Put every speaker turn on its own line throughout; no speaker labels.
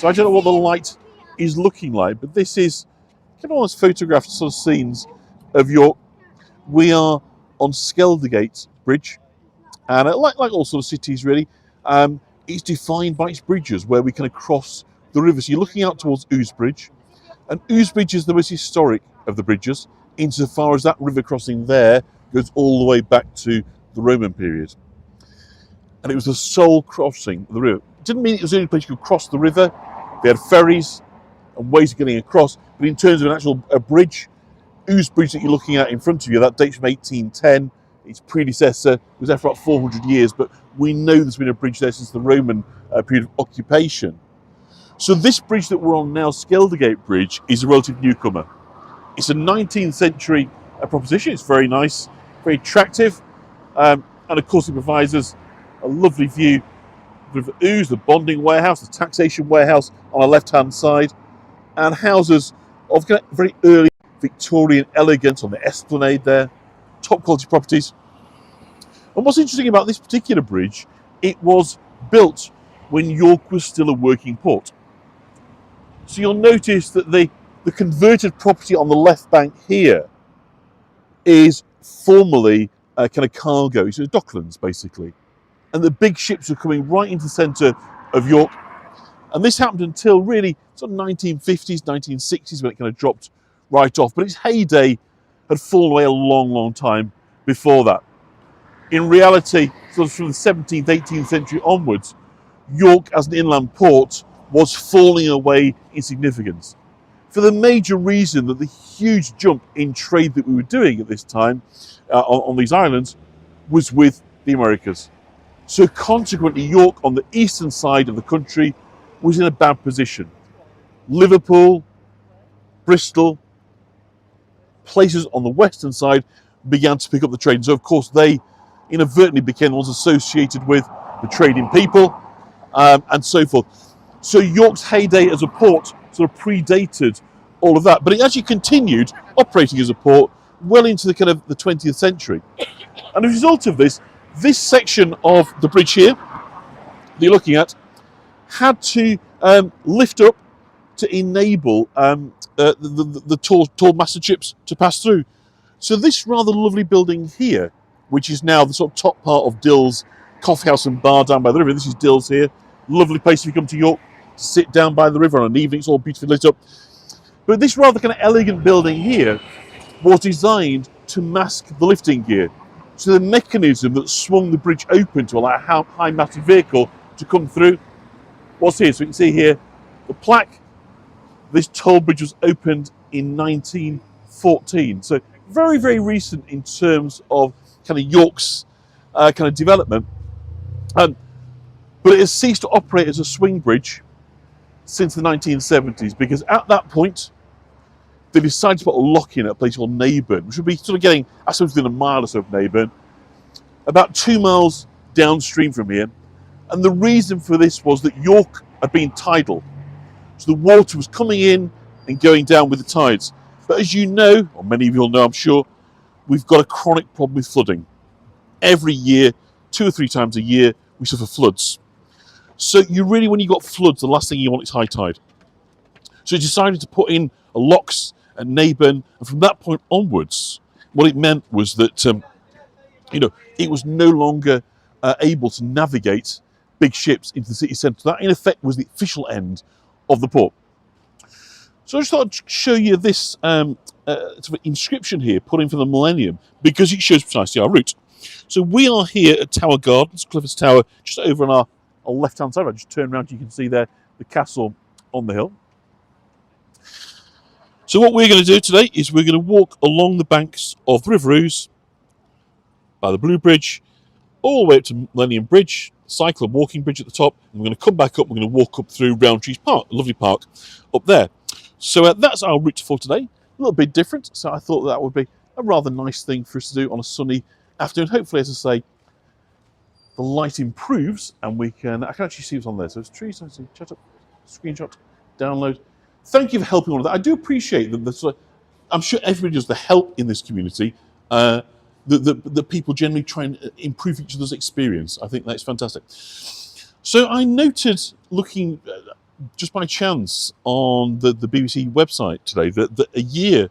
So I don't know what the light is looking like, but this is kind of almost photographed sort of scenes of York. We are on Skeldergate Bridge, and like all sort of cities really, it's defined by its bridges where we kind of cross the river. So you're looking out towards Ousbridge, and Ousbridge is the most historic of the bridges, insofar as that river crossing there goes all the way back to the Roman period. And it was the sole crossing of the river. It didn't mean it was the only place you could cross the river. They had ferries and ways of getting across, but in terms of an actual bridge, Ousbridge that you're looking at in front of you, that dates from 1810. Its predecessor was there for about 400 years, but we know there's been a bridge there since the Roman period of occupation. So this bridge that we're on now, Skeldergate Bridge, is a relative newcomer. It's a 19th century proposition. It's very nice, very attractive, and of course it provides us a lovely view of the Ouse, the bonding warehouse, the taxation warehouse on the left-hand side, and houses of very early Victorian elegance on the esplanade there, top quality properties. And what's interesting about this particular bridge, it was built when York was still a working port. So you'll notice that the converted property on the left bank here is formerly kind of cargo, so docklands basically. And the big ships were coming right into the centre of York. And this happened until really sort of 1950s, 1960s when it kind of dropped right off. But its heyday had fallen away a long, long time before that. In reality, sort of from the 17th, 18th century onwards, York as an inland port was falling away in significance. For the major reason that the huge jump in trade that we were doing at this time on these islands was with the Americas. So consequently, York on the eastern side of the country was in a bad position. Liverpool, Bristol, places on the western side began to pick up the trade. And so of course they inadvertently became ones associated with the trading people and so forth. So York's heyday as a port sort of predated all of that, but it actually continued operating as a port well into the kind of the 20th century. And as a result of this, this section of the bridge here that you're looking at had to lift up to enable the tall master ships to pass through. So this rather lovely building here, which is now the sort of top part of Dill's coffee house and bar down by the river. This is Dill's here. Lovely place if you come to York to sit down by the river on an evening. It's all beautifully lit up. But this rather kind of elegant building here was designed to mask the lifting gear. So the mechanism that swung the bridge open to allow a high-masted vehicle to come through was here. So you can see here the plaque. This toll bridge was opened in 1914. So very, very recent in terms of kind of York's kind of development. But it has ceased to operate as a swing bridge since the 1970s, because at that point they decided to put a lock in at a place called Neyburn, which would be sort of getting, I suppose, within a mile or so of Neyburn, about 2 miles downstream from here. And the reason for this was that York had been tidal. So the water was coming in and going down with the tides. But as you know, or many of you will know, I'm sure, we've got a chronic problem with flooding. Every year, 2 or 3 times a year, we suffer floods. So you really, when you've got floods, the last thing you want is high tide. So you decided to put in a locks at Neyburn, and from that point onwards, what it meant was that it was no longer able to navigate big ships into the city centre. That, in effect, was the official end of the port. So I just thought I'd show you this sort of inscription here, put in for the Millennium, because it shows precisely our route. So we are here at Tower Gardens, Clifford's Tower, just over on our left-hand side. I just turn around, you can see there the castle on the hill. So what we're going to do today is we're going to walk along the banks of the River Ouse, by the Blue Bridge, all the way up to Millennium Bridge, cycle and walking bridge at the top, and we're going to come back up, we're going to walk up through Rowntrees Park, a lovely park up there. So that's our route for today, a little bit different, so I thought that would be a rather nice thing for us to do on a sunny afternoon. Hopefully, as I say, the light improves and I can actually see what's on there. So it's trees, I see, chat up, screenshot, download. Thank you for helping all of that. I do appreciate that. I'm sure everybody does the help in this community. That people generally try and improve each other's experience. I think that's fantastic. So I noted, looking just by chance on the BBC website today that a year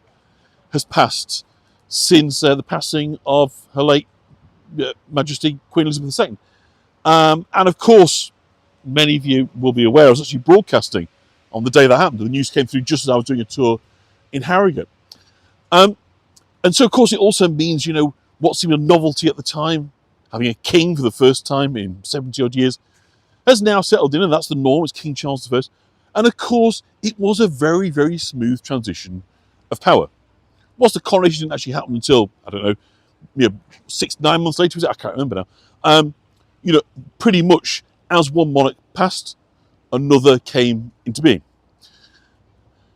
has passed since the passing of Her late Majesty Queen Elizabeth II. And of course, many of you will be aware, I was actually broadcasting on the day that happened. The news came through just as I was doing a tour in Harrogate. And so, of course, it also means, what seemed a novelty at the time, having a king for the first time in 70-odd years, has now settled in, and that's the norm. It's King Charles I. And, of course, it was a very, very smooth transition of power. Whilst the coronation didn't actually happen until, I don't know, 6-9 months later, was it? I can't remember now. Pretty much as one monarch passed, another came into being.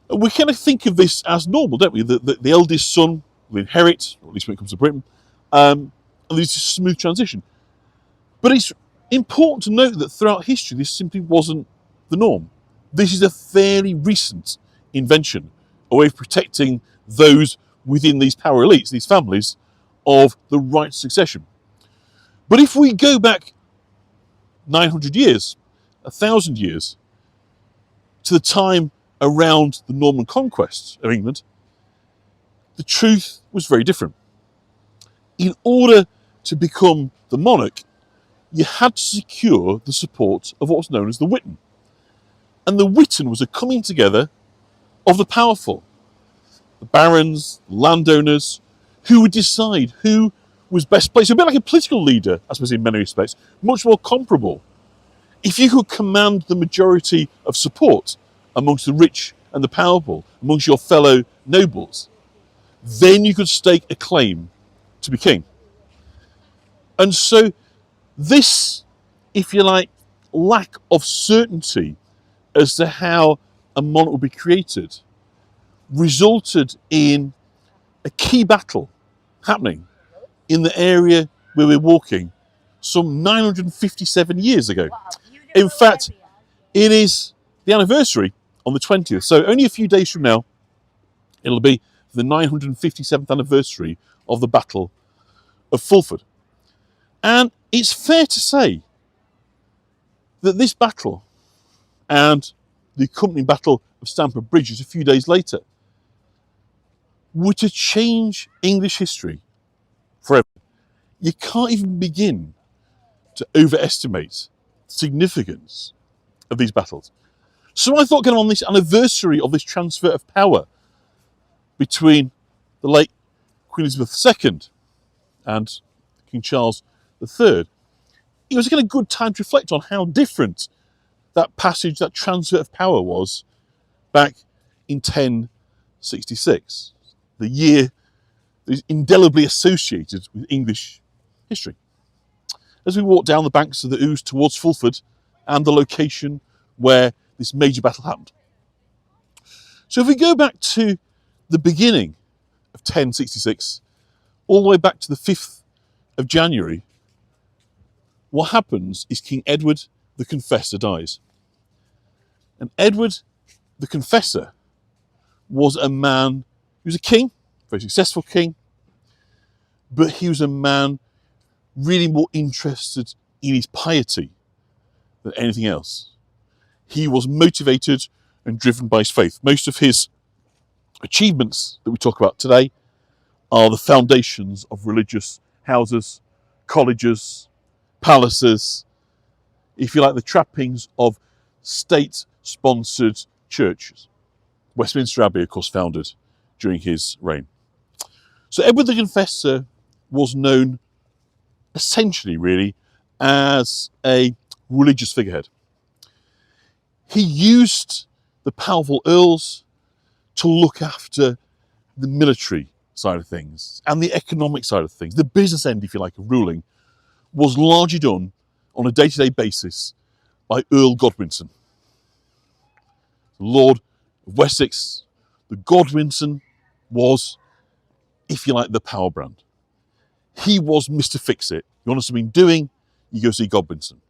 And we kind of think of this as normal, don't we? The eldest son will inherit, or at least when it comes to Britain, and there's a smooth transition. But it's important to note that throughout history, this simply wasn't the norm. This is a fairly recent invention, a way of protecting those within these power elites, these families, of the right succession. But if we go back 900 years, 1,000 years, to the time around the Norman conquest of England, the truth was very different. In order to become the monarch, you had to secure the support of what was known as the Witan. And the Witan was a coming together of the powerful, the barons, landowners, who would decide who was best placed. A bit like a political leader, I suppose, in many respects, much more comparable. If you could command the majority of support amongst the rich and the powerful, amongst your fellow nobles, then you could stake a claim to be king. And so this, if you like, lack of certainty as to how a monarch would be created resulted in a key battle happening in the area where we're walking some 957 years ago. In fact, it is the anniversary on the 20th, so only a few days from now, it'll be the 957th anniversary of the Battle of Fulford. And it's fair to say that this battle and the accompanying Battle of Stamford Bridge just a few days later were to change English history forever. You can't even begin to overestimate the significance of these battles. So I thought, kind of on this anniversary of this transfer of power between the late Queen Elizabeth II and King Charles III, it was a kind of good time to reflect on how different that passage, that transfer of power was back in 1066, the year that is indelibly associated with English history. As we walk down the banks of the Ouse towards Fulford and the location where this major battle happened. So if we go back to the beginning of 1066, all the way back to the 5th of January, what happens is King Edward the Confessor dies. And Edward the Confessor was a man, he was a king, a very successful king, but he was a man really more interested in his piety than anything else. He was motivated and driven by his faith. Most of his achievements that we talk about today are the foundations of religious houses, colleges, palaces, if you like, the trappings of state-sponsored churches. Westminster Abbey, of course, founded during his reign. So Edward the Confessor was known essentially, really, as a religious figurehead. He used the powerful earls to look after the military side of things and the economic side of things. The business end, if you like, of ruling was largely done on a day-to-day basis by Earl Godwinson. Lord of Wessex, the Godwinson was, if you like, the power brand. He was Mr. Fix-It. You want something doing, you go see Godwinson.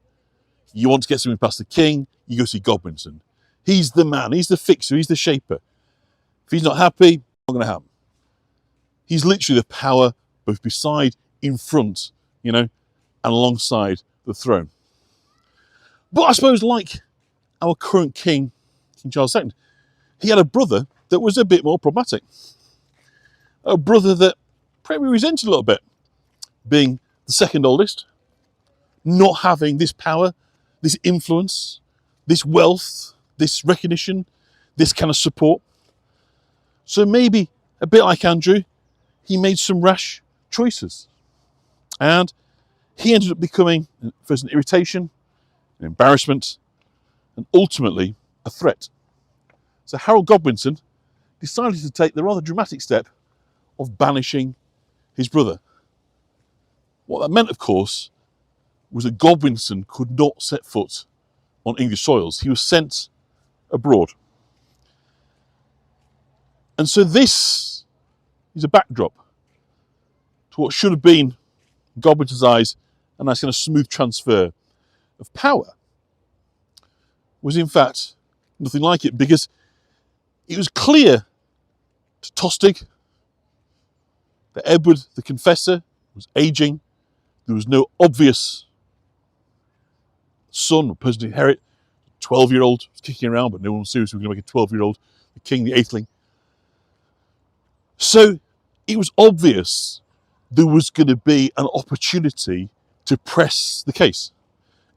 You want to get something past the king, you go see Godwinson. He's the man, he's the fixer, he's the shaper. If he's not happy, not going to happen. He's literally the power both beside, in front, and alongside the throne. But I suppose, like our current king King Charles II, he had a brother that was a bit more problematic. A brother that probably resented a little bit, being the second oldest, not having this power, this influence, this wealth, this recognition, this kind of support. So maybe, a bit like Andrew, he made some rash choices. And he ended up becoming, first, an irritation, an embarrassment, and ultimately a threat. So Harold Godwinson decided to take the rather dramatic step of banishing his brother. What that meant, of course, was that Godwinson could not set foot on English soils. He was sent abroad. And so this is a backdrop to what should have been, in Godwinson's eyes, a nice kind of smooth transfer of power. Was in fact nothing like it, because it was clear to Tostig that Edward the Confessor was ageing. There was no obvious son or person to inherit. 12-year-old was kicking around, but no one was seriously going to make a 12-year-old the king, the eighthling. So it was obvious there was going to be an opportunity to press the case.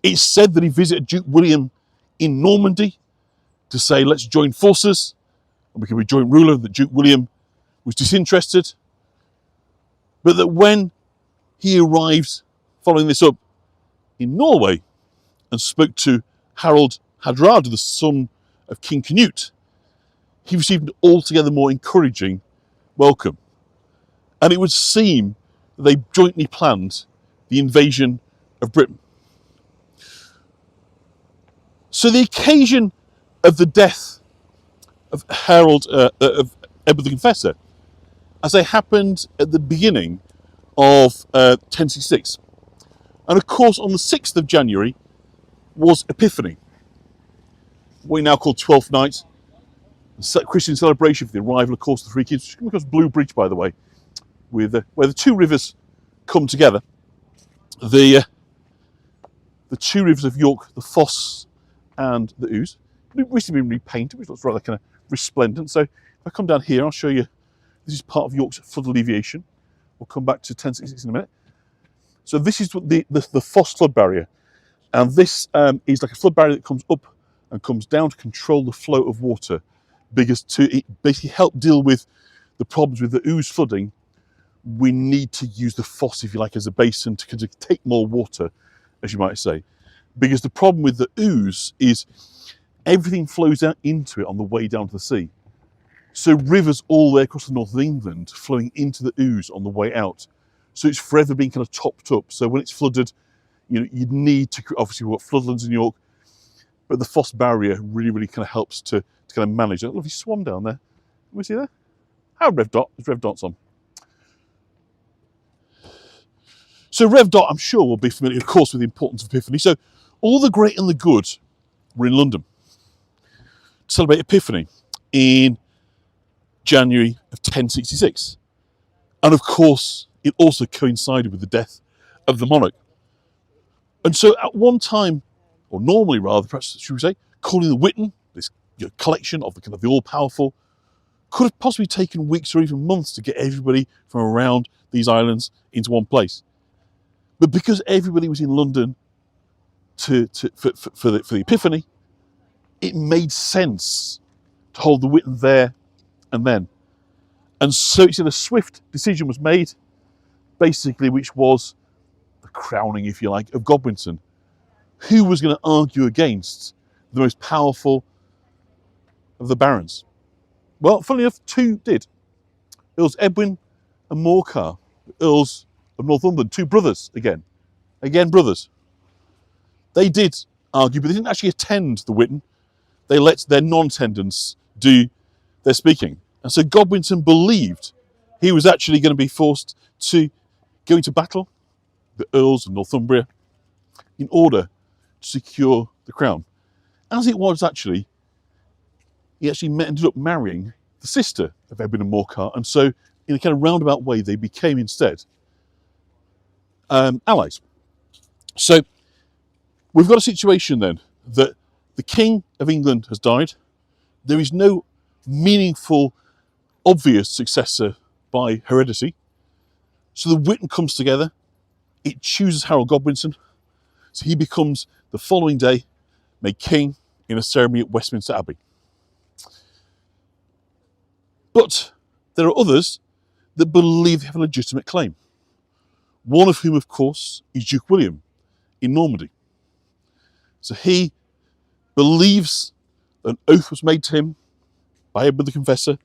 It's said that he visited Duke William in Normandy to say, let's join forces and we can be joint ruler, that Duke William was disinterested. But that when he arrived following this up in Norway and spoke to Harold Hardrada, the son of King Canute, he received an altogether more encouraging welcome. And it would seem that they jointly planned the invasion of Britain. So the occasion of the death of of Edward the Confessor, as they happened at the beginning of 1066. And of course, on the 6th of January was Epiphany, what we now call Twelfth Night, a Christian celebration for the arrival, of course, of the three kings, which comes across Blue Bridge, by the way, with where the two rivers come together. The two rivers of York, the Foss and the Ouse, recently been repainted, which looks rather kind of resplendent. So if I come down here, I'll show you. This is part of York's flood alleviation. We'll come back to 1066 in a minute. So this is the Foss flood barrier. And this is like a flood barrier that comes up and comes down to control the flow of water, because to basically help deal with the problems with the Ouse flooding, we need to use the Foss, if you like, as a basin to take more water, as you might say. Because the problem with the Ouse is everything flows out into it on the way down to the sea. So rivers all the way across the north of England flowing into the Ouse on the way out. So it's forever being kind of topped up. So when it's flooded, you'd need to, obviously we've got floodlands in York, but the Foss barrier really, really kind of helps to kind of manage that. Lovely swan down there. Can we see there? How Rev Dot? There's Rev Dot's on. So Rev Dot, I'm sure, will be familiar, of course, with the importance of Epiphany. So all the great and the good were in London to celebrate Epiphany in January of 1066. And of course, it also coincided with the death of the monarch. And so at one time, or normally rather, perhaps should we say, calling the Witan, this collection of the kind of the all-powerful, could have possibly taken weeks or even months to get everybody from around these islands into one place. But because everybody was in London for the Epiphany, it made sense to hold the Witan there and then. And so it's in a swift decision was made, basically, which was the crowning, if you like, of Godwinson. Who was going to argue against the most powerful of the barons? Well, funnily enough, two did. Earls Edwin and Morcar, Earls of Northumberland, two brothers again brothers. They did argue, but they didn't actually attend the Witan. They let their non-attendants do their speaking. And so Godwinson believed he was actually going to be forced to go into battle, the Earls of Northumbria, in order to secure the crown. As it was, actually, he actually ended up marrying the sister of Edwin and Morcar, and so in a kind of roundabout way, they became instead allies. So we've got a situation then that the King of England has died, There is no meaningful, obvious successor by heredity. So the Witan comes together, it chooses Harold Godwinson, so he becomes, the following day, made king in a ceremony at Westminster Abbey. But there are others that believe they have a legitimate claim. One of whom, of course, is Duke William in Normandy. So he believes an oath was made to him by Edward the Confessor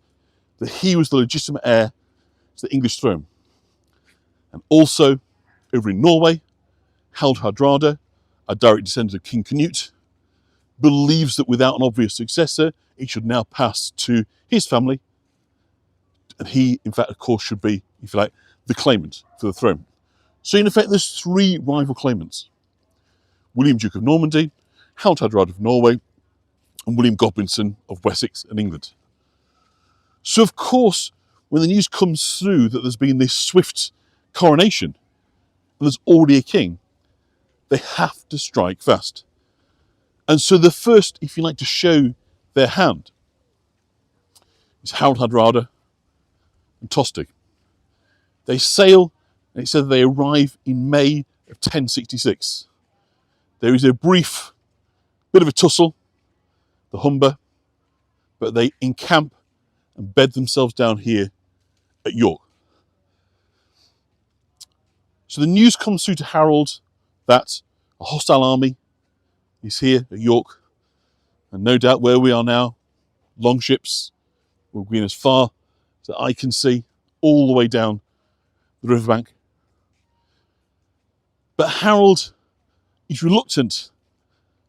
that he was the legitimate heir to the English throne. And also, over in Norway, Harald Hardrada, a direct descendant of King Canute, believes that without an obvious successor, it should now pass to his family. And he, in fact, of course, should be, if you like, the claimant for the throne. So in effect, there's three rival claimants. William, Duke of Normandy, Harald Hardrada of Norway, and William Godwinson of Wessex and England. So of course, when the news comes through that there's been this swift coronation, and there's already a king, they have to strike fast. And so the first, if you like, to show their hand is Harald Hardrada and Tostig. They sail, and it said they arrive in May of 1066. There is a brief bit of a tussle, the Humber, but they encamp and bed themselves down here at York. So the news comes through to Harold that a hostile army is here at York, and no doubt where we are now, longships will be as far as I can see, all the way down the riverbank. But Harold is reluctant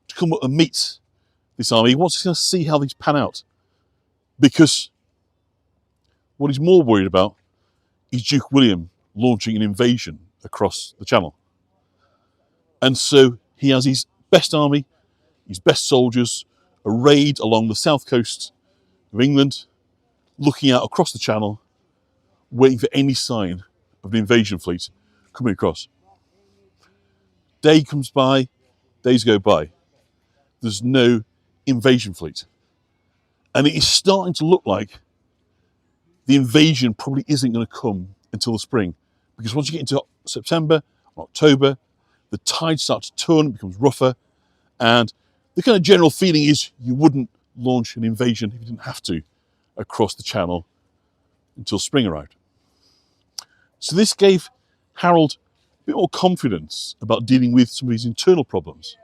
to come up and meet this army. He wants to see how these pan out, because what he's more worried about is Duke William launching an invasion across the Channel. And so he has his best army, his best soldiers, arrayed along the south coast of England, looking out across the Channel, waiting for any sign of an invasion fleet coming across. Day comes by, days go by. There's no invasion fleet. And it is starting to look like the invasion probably isn't going to come until the spring. Because once you get into September, October, the tides start to turn, it becomes rougher, and the kind of general feeling is you wouldn't launch an invasion if you didn't have to across the Channel until spring arrived. So this gave Harold a bit more confidence about dealing with some of his internal problems.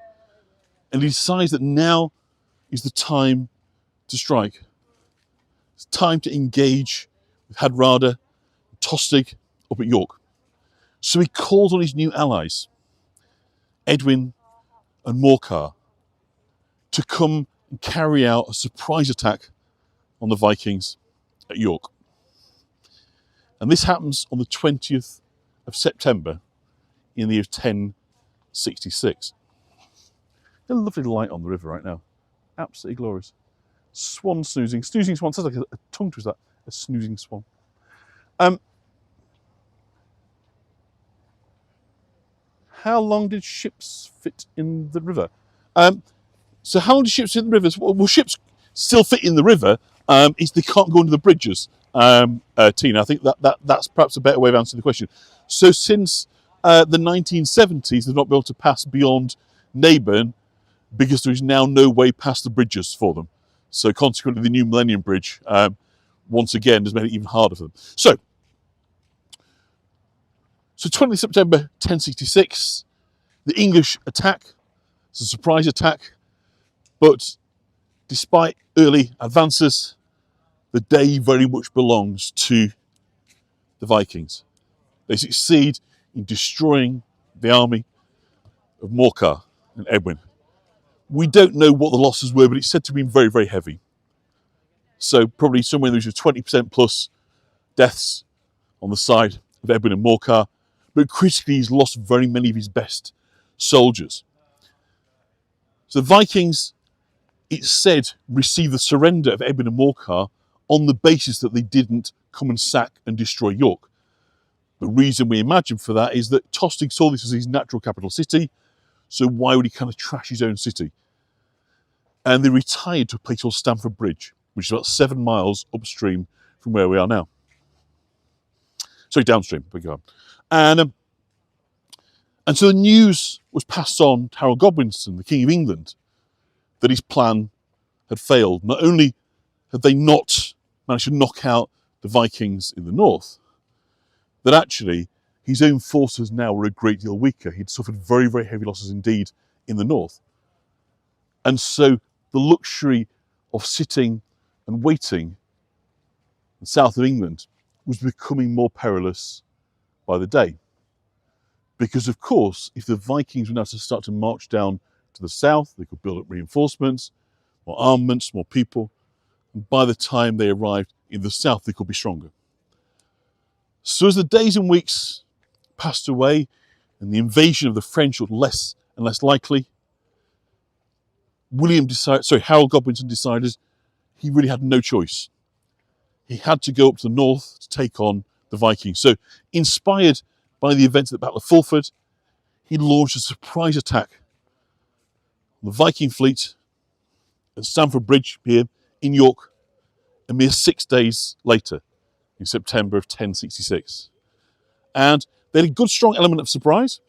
And he decides that now is the time to strike. It's time to engage with Hardrada and Tostig up at York. So he calls on his new allies, Edwin and Morcar, to come and carry out a surprise attack on the Vikings at York. And this happens on the 20th of September in the year 1066. A lovely light on the river right now. Absolutely glorious. Swan snoozing. Snoozing swan. Sounds like a tongue twister. A snoozing swan. How long did ships fit in the river? So how long do ships fit in the rivers? Well, ships still fit in the river. It's they can't go under the bridges. Tina, I think that's perhaps a better way of answering the question. So since the 1970s, they've not been able to pass beyond Neyburn because there is now no way past the bridges for them. So consequently, the new Millennium Bridge, once again, has made it even harder for them. So 20th September 1066, the English attack. It's a surprise attack, but despite early advances, the day very much belongs to the Vikings. They succeed in destroying the army of Morcar and Edwin. We don't know what the losses were, but it's said to have been very, very heavy. So probably somewhere in the region of 20% plus deaths on the side of Edwin and Morcar. But critically, he's lost very many of his best soldiers. So the Vikings, it's said, received the surrender of Edwin and Morcar on the basis that they didn't come and sack and destroy York. The reason we imagine for that is that Tostig saw this as his natural capital city, so why would he kind of trash his own city? And they retired to a place called Stamford Bridge. which is about 7 miles upstream from where we are now. Sorry, downstream, beg your pardon. And so the news was passed on to Harold Godwinson, the King of England, that his plan had failed. Not only had they not managed to knock out the Vikings in the north, that actually his own forces now were a great deal weaker. He'd suffered very, very heavy losses indeed in the north. And so the luxury of sitting and waiting in the south of England was becoming more perilous by the day. Because, of course, if the Vikings were now to start to march down to the south, they could build up reinforcements, more armaments, more people. And by the time they arrived in the south, they could be stronger. So as the days and weeks passed away and the invasion of the French looked less and less likely, Harold Godwinson decided he really had no choice. He had to go up to the north to take on the Vikings. So, inspired by the events at the Battle of Fulford, he launched a surprise attack on the Viking fleet at Stamford Bridge here in York a mere 6 days later, in September of 1066. And they had a good, strong element of surprise.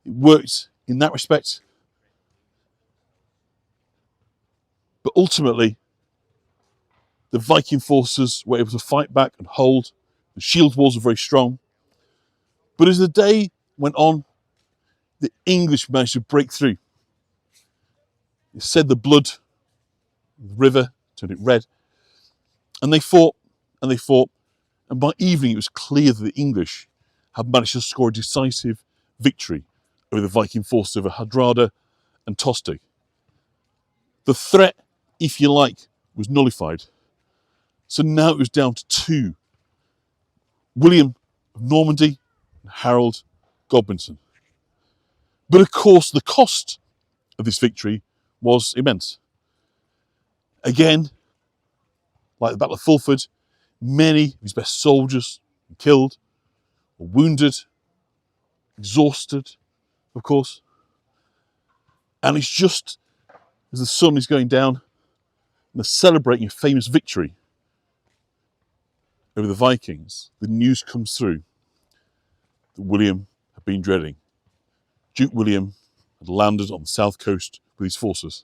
It worked in that respect. But ultimately, the Viking forces were able to fight back and hold. The shield walls were very strong. But as the day went on, the English managed to break through. It said the blood of the river turned it red. And they fought, and they fought. And by evening, it was clear that the English had managed to score a decisive victory over the Viking forces over Hardrada and Tostig. The threat, if you like, was nullified. So now it was down to two: William of Normandy and Harold Godwinson. But of course, the cost of this victory was immense. Again, like the Battle of Fulford, many of his best soldiers were killed or wounded, exhausted, of course. And it's just as the sun is going down and they're celebrating a famous victory over the Vikings, the news comes through that William had been dreading. Duke William had landed on the south coast with his forces.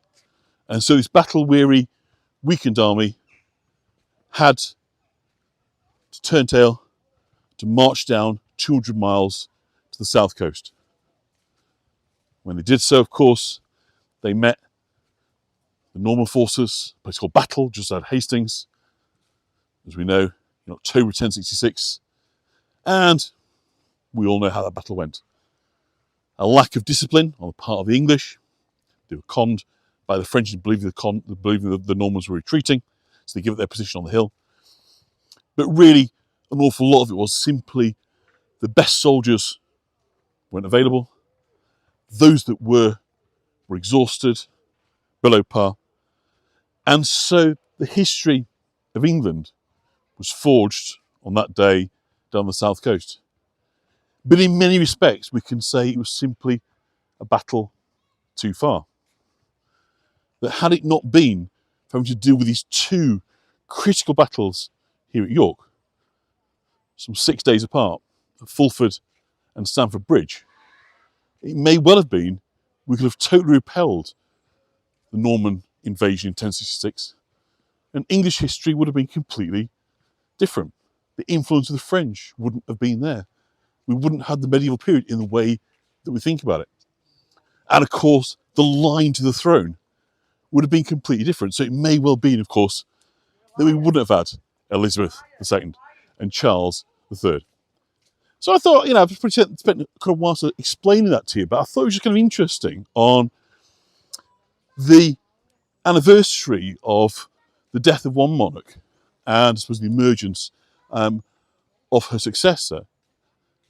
And so this battle-weary, weakened army had to turn tail to march down 200 miles to the south coast. When they did so, of course, they met the Norman forces, a place called Battle, just outside Hastings, as we know, in October 1066. And we all know how that battle went. A lack of discipline on the part of the English. They were conned by the French into believing the Normans were retreating, so they give up their position on the hill. But really, an awful lot of it was simply the best soldiers weren't available. Those that were exhausted, below par. And so the history of England was forged on that day down the south coast. But in many respects, we can say it was simply a battle too far. That had it not been for having to deal with these two critical battles here at York, some 6 days apart, at Fulford and Stamford Bridge, it may well have been we could have totally repelled the Norman invasion in 1066, and English history would have been completely different. The influence of the French wouldn't have been there. We wouldn't have the medieval period in the way that we think about it. And of course, the line to the throne would have been completely different. So it may well be, of course, that we wouldn't have had Elizabeth II and Charles III. So I thought, I've spent kind of a while sort of explaining that to you, but I thought it was just kind of interesting on the anniversary of the death of one monarch and I suppose the emergence of her successor,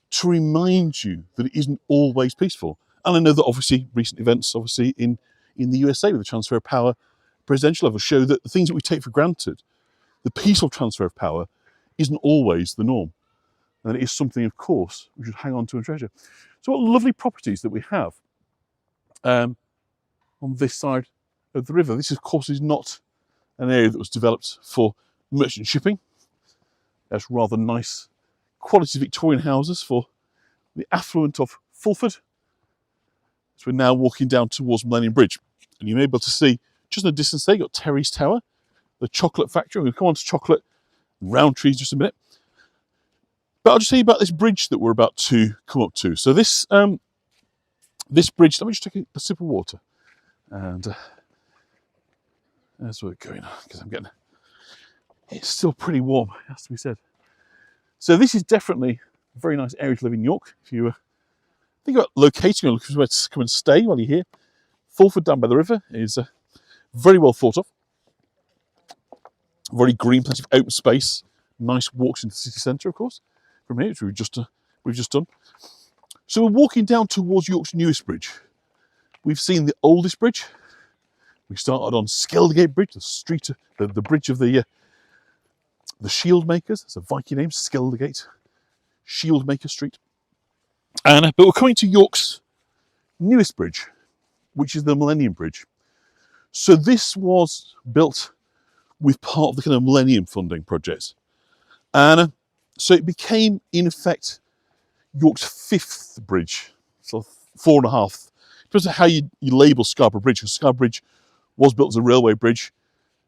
to remind you that it isn't always peaceful. And I know that obviously recent events, in the USA with the transfer of power, presidential level, show that the things that we take for granted, the peaceful transfer of power, isn't always the norm. And it is something, of course, we should hang on to and treasure. So what lovely properties that we have on this side of the river. This, of course, is not an area that was developed for merchant shipping. There's rather nice quality Victorian houses for the affluent of Fulford. So we're now walking down towards Millennium Bridge, and you may be able to see just in the distance there, you've got Terry's Tower, the chocolate factory. We're going to come on to chocolate and Rowntrees just a minute. But I'll just tell you about this bridge that we're about to come up to. So this this bridge, let me just take a sip of water. And that's where we're going, because it's still pretty warm, it has to be said. So this is definitely a very nice area to live in York. If you think about locating or looking for where to come and stay while you're here, Fulford down by the river is very well thought of. Very green, plenty of open space, nice walks into the city centre, of course, from here, which we've just done. So we're walking down towards York's newest bridge. We've seen the oldest bridge. We started on Skeldgate Bridge, the bridge of the shield makers. It's a Viking name, Skeldgate, Shieldmaker Street. But we're coming to York's newest bridge, which is the Millennium Bridge. So this was built with part of the kind of Millennium funding project. And so it became, in effect, York's fifth bridge, so 4.5. Depends on how you label Scarborough Bridge, because Scarborough Bridge was built as a railway bridge,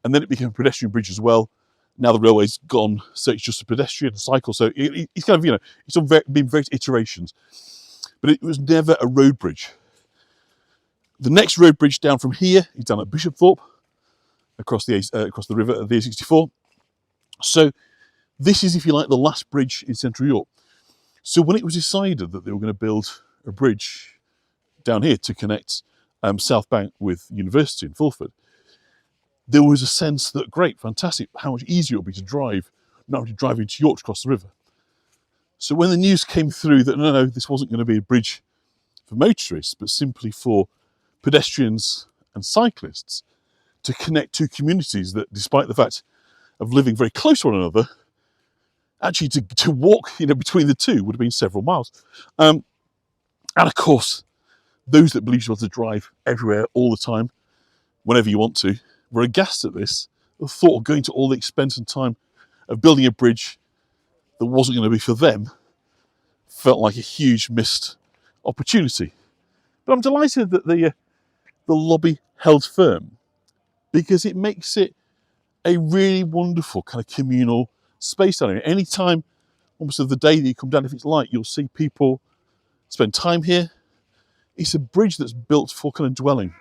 and then it became a pedestrian bridge as well. Now the railway's gone, so it's just a pedestrian cycle. So it's kind of, it's been various iterations, but it was never a road bridge. The next road bridge down from here is down at Bishopthorpe, across the river of the A64. So this is, if you like, the last bridge in central York. So when it was decided that they were going to build a bridge down here to connect South Bank with University in Fulford, there was a sense that, great, fantastic, how much easier it would be to drive, not only driving to York to cross the river. So when the news came through that, no, this wasn't going to be a bridge for motorists, but simply for pedestrians and cyclists to connect two communities that, despite the fact of living very close to one another, actually to walk between the two would have been several miles. And of course, those that believe you're able to drive everywhere all the time, whenever you want to, were aghast at this. The thought of going to all the expense and time of building a bridge that wasn't going to be for them felt like a huge missed opportunity. But I'm delighted that the lobby held firm, because it makes it a really wonderful kind of communal space down here. Any time, almost of the day that you come down, if it's light, you'll see people spend time here. It's a bridge that's built for kind of dwelling,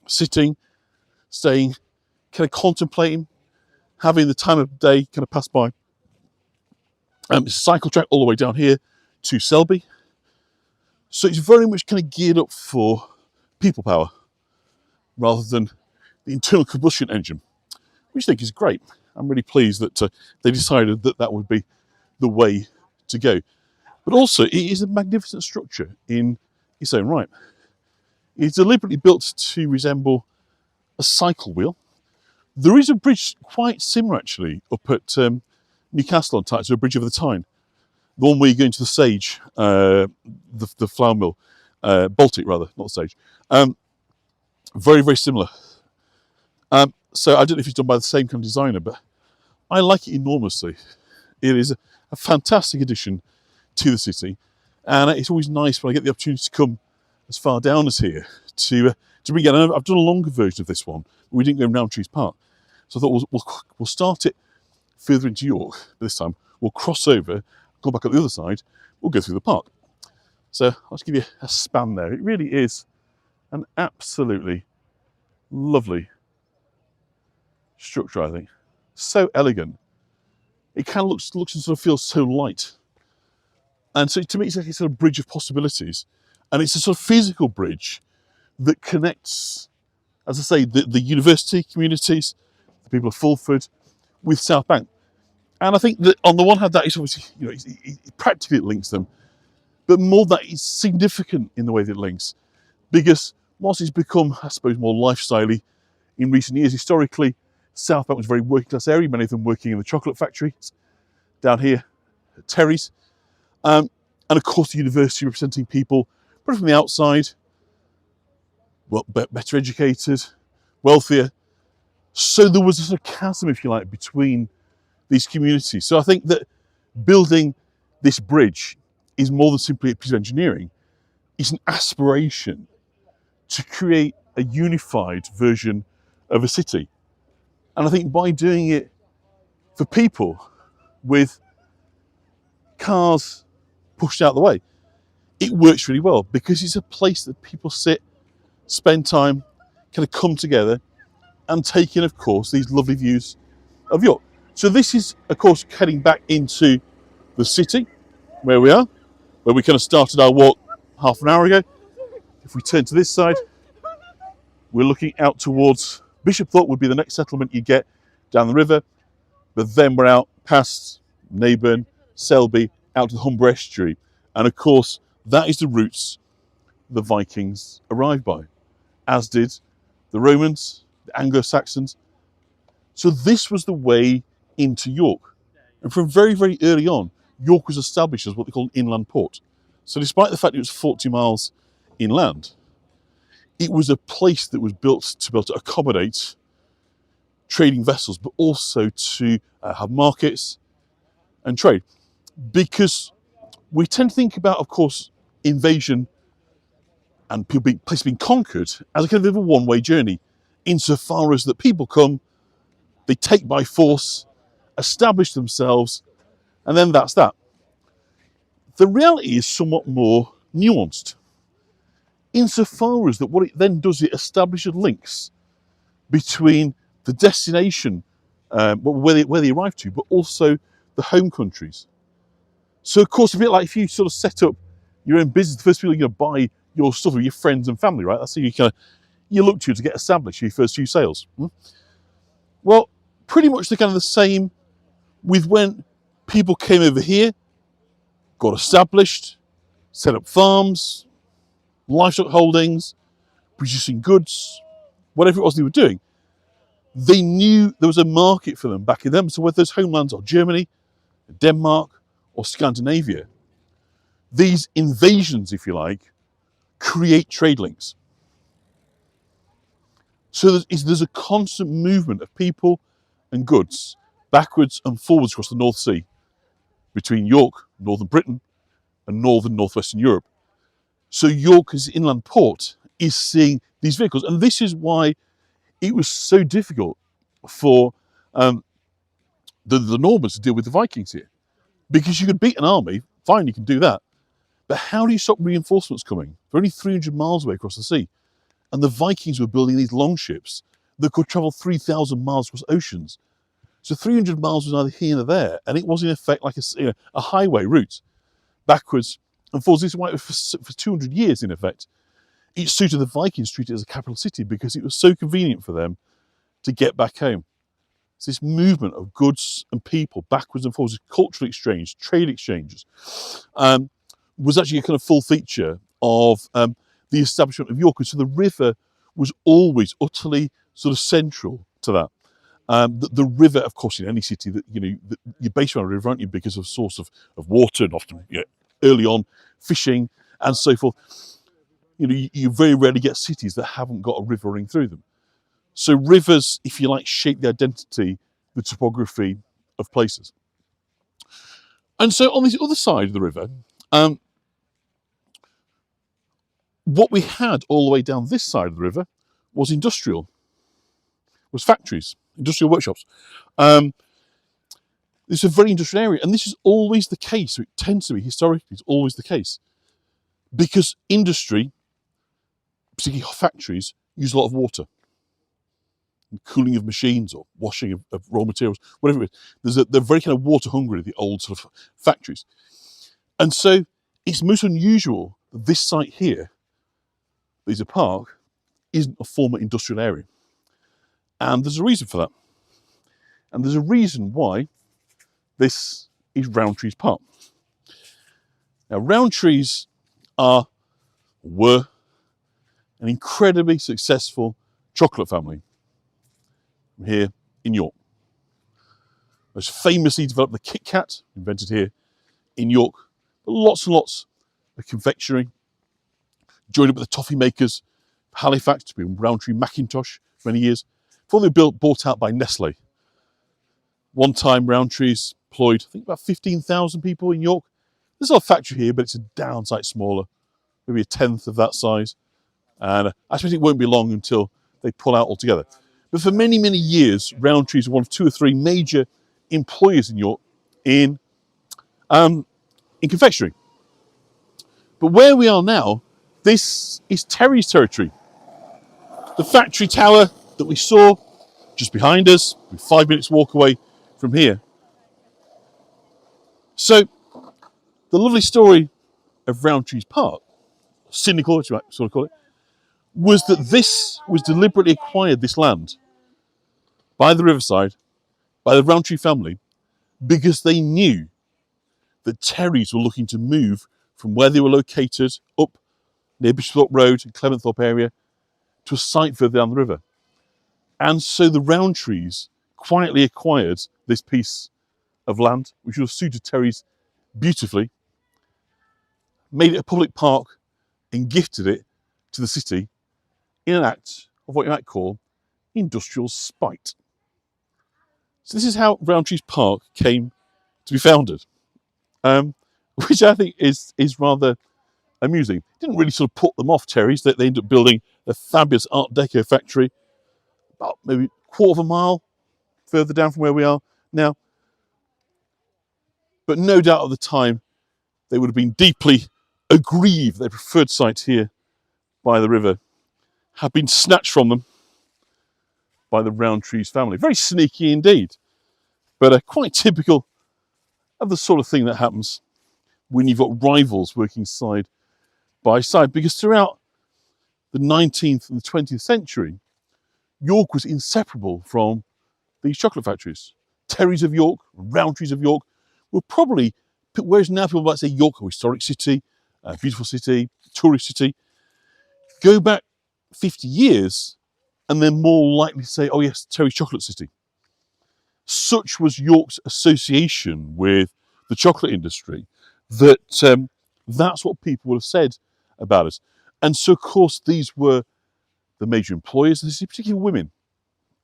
sitting, staying, kind of contemplating, having the time of day kind of pass by. It's a cycle track all the way down here to Selby. So it's very much kind of geared up for people power rather than the internal combustion engine, which I think is great. I'm really pleased that they decided that that would be the way to go. But also, it is a magnificent structure in its own right. It's deliberately built to resemble a cycle wheel. There is a bridge quite similar, actually, up at Newcastle on Tyne, so a bridge over the Tyne. The one where you go into the Sage, the flour mill, Baltic rather, not the Sage. Very, very similar. So I don't know if it's done by the same kind of designer, but I like it enormously. It is a fantastic addition to the city, and it's always nice when I get the opportunity to come as far down as here to bring it. I've done a longer version of this one, but we didn't go around Rowntree Park, so I thought we'll start it further into York. But this time we'll cross over, go back up the other side, we'll go through the park. So I'll just give you a span there. It really is an absolutely lovely structure, I think. So elegant. It kind of looks and sort of feels so light. And so to me, it's like a sort of bridge of possibilities. And it's a sort of physical bridge that connects, as I say, the university communities, the people of Fulford, with South Bank. And I think that on the one hand, that is obviously, it practically links them. But more that is significant in the way that it links. Because whilst it's become, I suppose, more lifestyle-y in recent years, historically, South Bank was a very working class area, many of them working in the chocolate factories down here at Terry's. And of course, the university representing people, probably from the outside, well, better educated, wealthier, So there was a sort of chasm, if you like, between these communities. So I think that building this bridge is more than simply a piece of engineering. It's an aspiration to create a unified version of a city. And I think by doing it for people with cars pushed out of the way, it works really well because it's a place that people sit, spend time, kind of come together and take in, of course, these lovely views of York. So this is, of course, heading back into the city where we are, where we kind of started our walk half an hour ago. If we turn to this side, we're looking out towards Bishopthorpe would be the next settlement you get down the river, but then we're out past Neyburn, Selby, out to the Humber Estuary. And of course, that is the routes the Vikings arrived by, as did the Romans, the Anglo-Saxons. So this was the way into York. And from very, very early on, York was established as what they call an inland port. So despite the fact it was 40 miles inland, it was a place that was built to be able to accommodate trading vessels, but also to have markets and trade. Because we tend to think about, of course, invasion and places being conquered as a kind of a one-way journey, insofar as that people come, they take by force, establish themselves, and then that's that. The reality is somewhat more nuanced, insofar as that what it then does, it establishes links between the destination, where they arrive to, but also the home countries. So, of course, a bit like if you sort of set up your own business, the first people you're going to buy your stuff are your friends and family, right? That's how you look to get established, your first few sales. Well, pretty much the kind of the same with when people came over here, got established, set up farms, livestock holdings, producing goods, whatever it was they were doing. They knew there was a market for them back in them. So whether those homelands are Germany, Denmark, or Scandinavia, these invasions, if you like, create trade links. So there's a constant movement of people and goods backwards and forwards across the North Sea between York, northern Britain, and northern northwestern Europe. So York as inland port is seeing these vehicles. And this is why it was so difficult for the Normans to deal with the Vikings here. Because you could beat an army, fine, you can do that. But how do you stop reinforcements coming? They're only 300 miles away across the sea. And the Vikings were building these long ships that could travel 3,000 miles across oceans. So 300 miles was neither here nor there. And it was in effect like a highway route, backwards and forwards. This is why for 200 years, in effect, it suited the Vikings to treat it as a capital city because it was so convenient for them to get back home. So this movement of goods and people backwards and forwards, cultural exchange, trade exchanges, was actually a kind of full feature of the establishment of York. And so the river was always utterly sort of central to that. The river, of course, in any city, that you're based around a river, aren't you? Because of source of water, and often early on fishing and so forth. You very rarely get cities that haven't got a river running through them. So rivers, if you like, shape the identity, the topography of places. And so on this other side of the river, what we had all the way down this side of the river was factories, industrial workshops. It's a very industrial area, and this is always the case. So it tends to be, historically, it's always the case. Because industry, particularly factories, use a lot of water. Cooling of machines or washing of raw materials, whatever it is. They're very kind of water hungry, the old sort of factories. And so it's most unusual that this site here, there's a park, isn't a former industrial area. And there's a reason for that. And there's a reason why this is Rowntrees Park. Now, Rowntrees were an incredibly successful chocolate family here in York. Most famously developed the Kit Kat, invented here in York. But lots and lots of confectionery. Joined up with the toffee makers of Halifax to be Rowntree Macintosh for many years. before they were bought out by Nestle. One time, Rowntrees employed, I think, about 15,000 people in York. There's a factory here, but it's a downside smaller, maybe a tenth of that size. And I suppose it won't be long until they pull out altogether. But for many, many years, Rowntrees were one of 2 or 3 major employers in York in confectionery. But where we are now, this is Terry's territory. The factory tower that we saw just behind us, 5 minutes walk away from here. So the lovely story of Rowntree Park, cynical, as you might sort of call it, was that this was deliberately acquired, this land, by the riverside, by the Rowntree family, because they knew that Terrys were looking to move from where they were located up near Bishopthorpe Road and Clementhorpe area to a site further down the river. And so the Rowntrees quietly acquired this piece of land, which was suited Terrys beautifully, made it a public park and gifted it to the city in an act of what you might call industrial spite. So this is how Rowntree Park came to be founded, which I think is rather amusing. Didn't really sort of put them off, Terry's. They ended up building a fabulous Art Deco factory about maybe a quarter of a mile further down from where we are now. But no doubt at the time, they would have been deeply aggrieved their preferred site here by the river had been snatched from them by the Rowntrees family. Very sneaky indeed, but quite typical of the sort of thing that happens when you've got rivals working side by side. Because throughout the 19th and the 20th century, York was inseparable from these chocolate factories. Terrys of York, Rowntrees of York were probably, whereas now people might say York, a historic city, a beautiful city, tourist city, go back 50 years and they're more likely to say, oh yes, Terry's Chocolate City. Such was York's association with the chocolate industry that that's what people would have said about us. And so, of course, these were the major employers, and this is particularly women.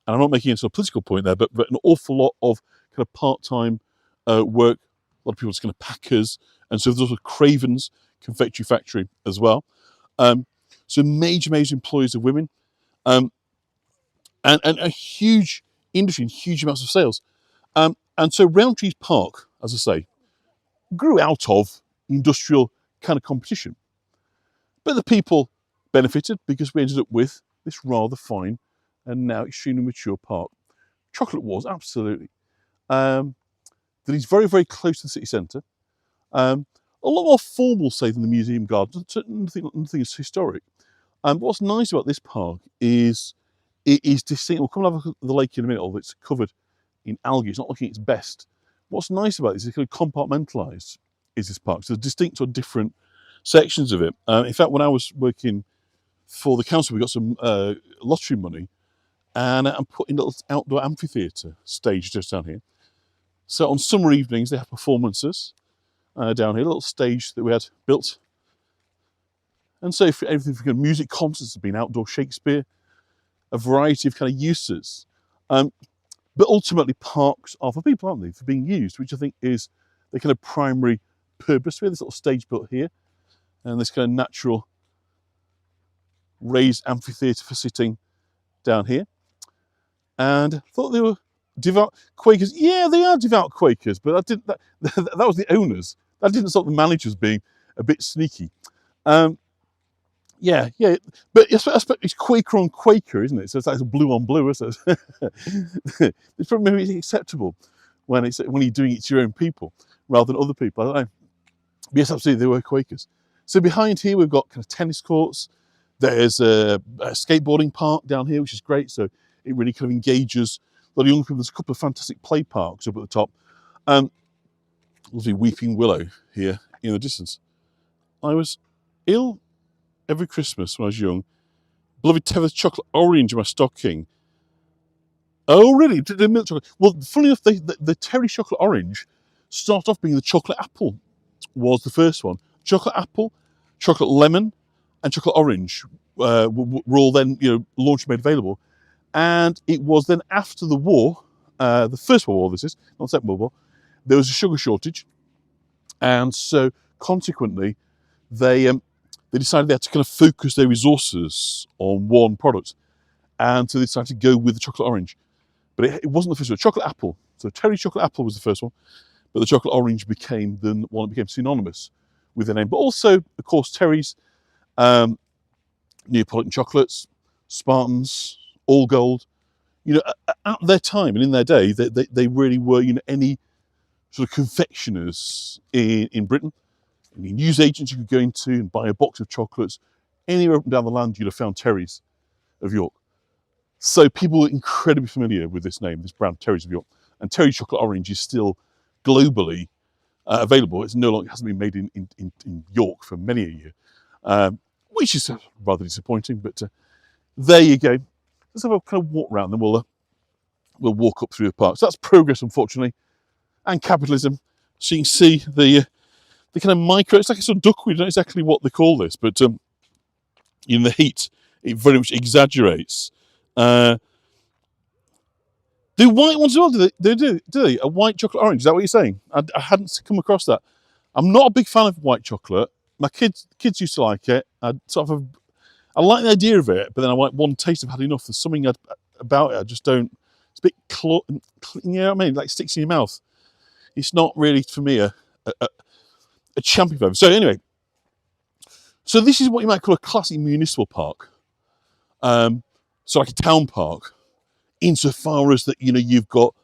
And I'm not making a sort of political point there, but an awful lot of kind of part-time work. A lot of people just kind of packers, and so there's also Craven's confectionery factory as well. So major employers of women, and a huge industry and huge amounts of sales. And so Rowntree Park, as I say, grew out of industrial kind of competition. But the people benefited because we ended up with this rather fine and now extremely mature park. Chocolate Wars, absolutely. That is very, very close to the city centre. A lot more formal, say, than the museum garden. Nothing is historic. But what's nice about this park is it is distinct. We'll come and have a look at the lake in a minute, although it's covered in algae. It's not looking its best. What's nice about this is it's kind of compartmentalised, is this park. So distinct or different sections of it. In fact, when I was working for the council, we got some lottery money, and I'm putting a little outdoor amphitheatre stage just down here. So on summer evenings, they have performances down here, a little stage that we had built. And so for everything from music concerts have been outdoor Shakespeare, a variety of kind of uses. But ultimately, parks are for people, aren't they? For being used, which I think is the kind of primary purpose. We have this little stage built here, and this kind of natural raised amphitheatre for sitting down here. And I thought they were devout Quakers. Yeah, they are devout Quakers, but that was the owners. That didn't stop the managers being a bit sneaky. Yeah, but it's Quaker on Quaker, isn't it? So it's like blue on blue, isn't it? It's probably maybe acceptable when you're doing it to your own people rather than other people. I don't know. But yes, absolutely, they were Quakers. So behind here we've got kind of tennis courts. There's a skateboarding park down here, which is great. So it really kind of engages a lot of young people. There's a couple of fantastic play parks up at the top. Lovely Weeping Willow here in the distance. I was ill every Christmas when I was young. Beloved Tethered chocolate orange in my stocking. Oh, really? The milk chocolate. Well, funny enough, the Terry chocolate orange started off being the chocolate apple was the first one. Chocolate apple, chocolate lemon, and chocolate orange were all then launched and made available. And it was then after the war, the First World War this is, not the Second World War, there was a sugar shortage. And so consequently, they decided they had to kind of focus their resources on one product. And so they decided to go with the chocolate orange. But it wasn't the first one, chocolate apple. So Terry's chocolate apple was the first one, but the chocolate orange became the one that became synonymous with the name. But also, of course, Terry's, Neapolitan chocolates, Spartans, All Gold. You know, at their time and in their day, they really were, you know, any sort of confectioners in Britain. I mean, news agents you could go into and buy a box of chocolates. Anywhere up and down the land, you'd have found Terry's of York. So people were incredibly familiar with this name, this brand, Terry's of York. And Terry's chocolate orange is still globally available. It's no longer, hasn't been made in York for many a year, which is rather disappointing. But there you go. Let's have a kind of walk round, then we'll walk up through the park. So that's progress, unfortunately, and capitalism. So you can see the kind of micro. It's like a sort of duckweed. I don't know exactly what they call this, but in the heat, it very much exaggerates. Do white ones as well? Do they? A white chocolate orange? Is that what you're saying? I hadn't come across that. I'm not a big fan of white chocolate. My kids used to like it. I like the idea of it, but then I like one taste. I've had enough. There's something about it I just don't. It's a bit you know what I mean? Like sticks in your mouth. It's not really for me a champion favourite. So anyway, so this is what you might call a classic municipal park. So like a town park, insofar as that, you know, you've got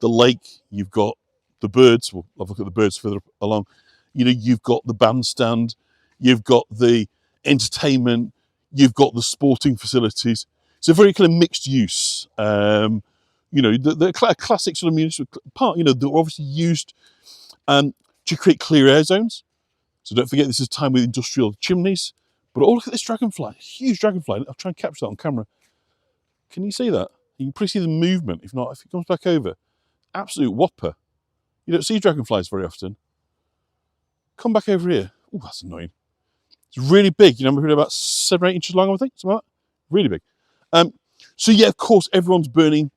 the lake, you've got the birds. Well, I'll look at the birds further along. You know, you've got the bandstand, you've got the entertainment, you've got the sporting facilities. It's a very kind of mixed use. You know, the classic sort of municipal park. You know, they're obviously used to create clear air zones. So don't forget, this is a time with industrial chimneys. But oh, look at this dragonfly, huge dragonfly. I'll try and capture that on camera. Can you see that? You can pretty see the movement. If not, if it comes back over, absolute whopper. You don't see dragonflies very often. Come back over here. Oh, that's annoying. It's really big. You know, we're about 7 or 8 inches long, I think, something like that. Really big. So yeah, of course, everyone's burning,